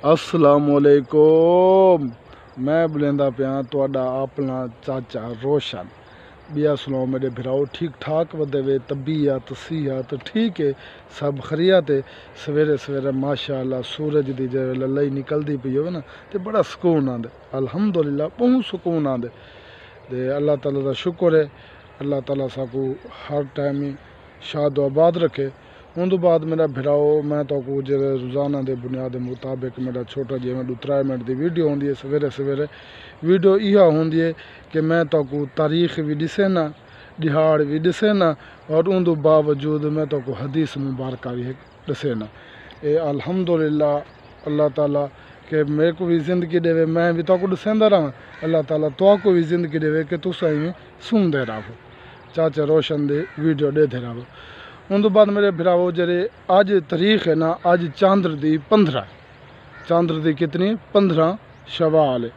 अस्सलाम वालेकुम। मैं बुलेंदा पिया तुहाडा अपना चाचा रोशन। बिया सुनाओ मेरे भराओ, ठीक ठाक वधे वे, तबीयत सिहत ठीक है, सब खरियत है। सवेरे सवेरे माशाअल्लाह सूरज दी जे लई निकलदी पई होवे ना ते बड़ा सुकून आंदा। अल्हम्दुलिल्लाह बहुत सुकून आंदा ते अल्लाह ताला दा शुक्र है। अल्लाह ताला साकू हर टाइम ही शाद आबाद रखे। उन बाद मेरा भिराओ, मैं तो जो रोज़ाना के बुनियाद के मुताबिक मेरा छोटा जी मैं 3 मिनट की वीडियो होंगी है। सवेरे सवेरे वीडियो यह होंगी है कि मैं तो तारीख भी दिसे ना, दिहाड़ भी दिसे ना, और उन बावजूद मैं तो हदीस मुबारक भी दसे ना। ये अल्हम्दुलिल्लाह अल्लाह ताला के मेरे को भी ज़िंदगी देवे, मैं भी तो दसेंदा रहा। अल्लाह ताला तो को भी ज़िंदगी देवे कि तुस सुनते रहो, चाचा रोशन दे वीडियो देते रहो। उन बाद मेरे भराओ जरे अज तारीख है ना, अज चांद्र दी 15, चांद्र दी कितनी 15 शवाल है।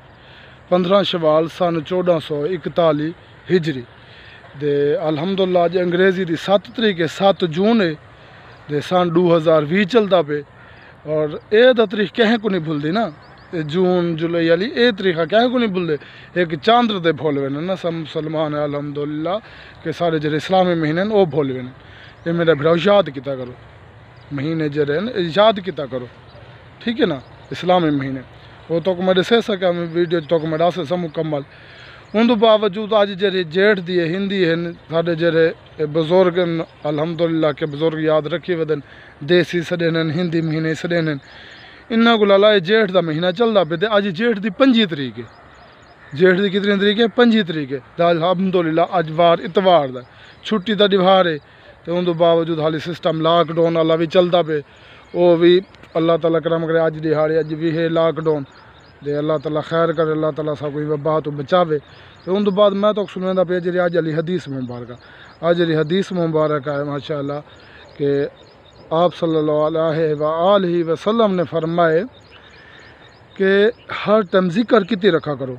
15 शवाल सन 1441 हिजरी दे। अल्हम्दुलिल्लाह अज अंग्रेज़ी दी 7 तरीक है, 7 जून है दे सन 2020 चलता पे। और ये तरीख कहें को नहीं भूलती ना, जून जुलाई वाली ये तरीका कहें को नहीं भूलते। एक चांद्र दे भूल वे ना, सब मुसलमान है अल्हम्दुलिल्लाह के सारे जो इस्लामी महीने वो भूल वे। ये मेरा भराओ याद किया करो, महीने जरे याद किया करो, ठीक है ना। इस्लामी महीने वो तो मैं दसे सका, मैं वीडियो तो मैं दस सा मुकम्मल। उन बावजूद अज जे जेठ दी हिंदी है साढ़े जे बुजुर्ग अल्हम्दुलिल्लाह के बुजुर्ग याद रखी वदन, देसी सड़े हिंदी महीने सड़े इन्हों को ला जेठ का महीना चलता पे। अज जेठ की 25 तरीक है, जेठ की कितनी तरीक है 25 तरीक है। अल्हम्दुलिल्लाह अज वार इतवार का छुट्टी का दिवार है। तो उन बावजूद हाली सिस्टम लॉकडाउन वाला भी चलता पे, वो भी अल्लाह ताला करम करे। अज दिहाड़े अज भी है लॉकडाउन दे, अल्लाह ताला खैर करे, अल्लाह ताला सा कोई वबा तो बचावे। तो उन बाद मैं तो सुनता पे जी अज अली हदीस मुबारक, अज अली हदीस मुबारक है माशाअल्लाह कि आप सल्लल्लाहु अलैहि वसल्लम ने फरमाए कि हर टाइम जिक्र कितनी रखा करो,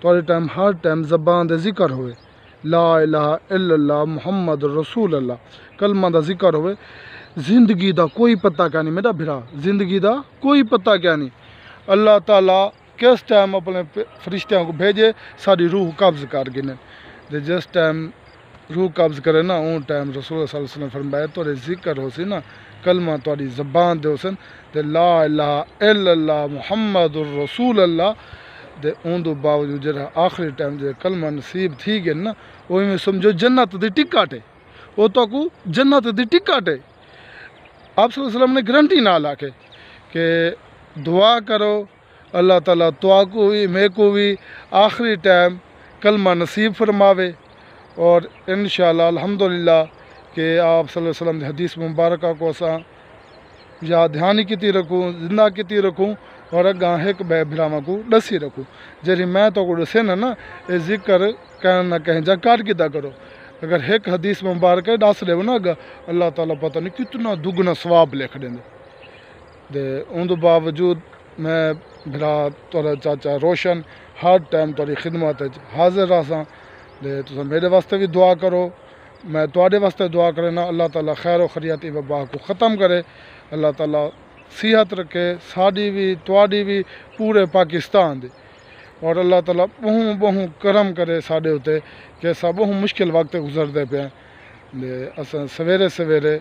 थोड़े टाइम हर टाइम ज़बान दे जिक्र होए, ला इलाहा इल्लल्लाह मुहम्मद रसूल अल्लाह कलमा का जिक्र होए। जिंदगी का कोई पता क्या नहीं मेरा भिरा, जिंदगी का कोई पता क्या नहीं। अल्लाह ताला किस टाइम अपने फरिश्तियों को भेजे साड़ी रूह कब्ज़ कर गिने, जिस टाइम रूह कब्ज़ करे ना उन टाइम रसूल सल्लल्लाहु अलैहि वसल्लम फरमाया थोड़े जिक्र हो सी ना, कलमा थोड़ी ज़बान दे होसन ते ला इलाहा इल्लल्लाह मुहम्मद रसूल अल्लाह दे। उन बावजूद जो आखिरी टाइम जो कलमा नसीब थी गए ना, वो में समझो जन्नत की टिकट है, वो तो को जन्नत की टिकट है। आप सल्लल्लाहु अलैहि वसल्लम ने गारंटी ना लाके कि दुआ करो अल्लाह ताला तो को भी मैं को भी आखिरी टाइम कलमा नसीब फरमावे। और इंशाअल्लाह अल्हम्दुलिल्लाह कि आप सल्लल्लाहु अलैहि वसल्लम की हदीस मुबारक को असा या ध्यान की रखूँ, जिंदा की रखूँ, और अगा एक बै भरावां को दसी रखूँ। जरी मैं तो को दसे ना ये जिक्र कहीं ना कहीं जा कर किदा करो। अगर एक हदीस मुबारक दस देव ना अगा अल्लाह ताला पता नहीं कितना दुगना सवाब लिख देंगे दे। उन बावजूद मैं भरा थोड़ा चाचा रोशन हर टाइम थोड़ी खिदमत हाजिर रहा दे। तुस मेरे वास्ते भी दुआ करो, मैं थोड़े वास्ते दुआ करना। अल्लाह ताला खैर खरियत वबा को ख़त्म करे, अल्लाह ताला सेहत रखे साड़ी भी थोड़ी भी पूरे पाकिस्तान दी। और अल्लाह ताला बहु बहु करम करे साढ़े उत्ते कि अस बहु मुश्किल वक्त गुजरते पे अस सवेरे सवेरे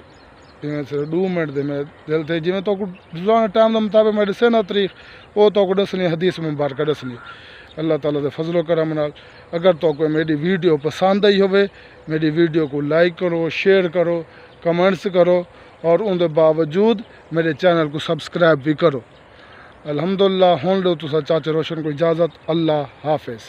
जिमें 2 मिनट दे मेरे दिल थे जिमें तो रोज़ाना टाइम के मुताबिक मैं दसे ना तारीख वो तो दसनी हदीस मुबारक दसनी। अल्लाह ताला दे फजलो करम नाल अगर तो कोई मेरी वीडियो पसंद आई होवे मेरी वीडियो को लाइक करो, शेयर करो, कमेंट्स करो, और उन बावजूद मेरे चैनल को सब्सक्राइब भी करो। अल्हम्दुलिल्लाह हुण लो तुसा चाचा रोशन को इजाज़त। अल्लाह हाफिज़।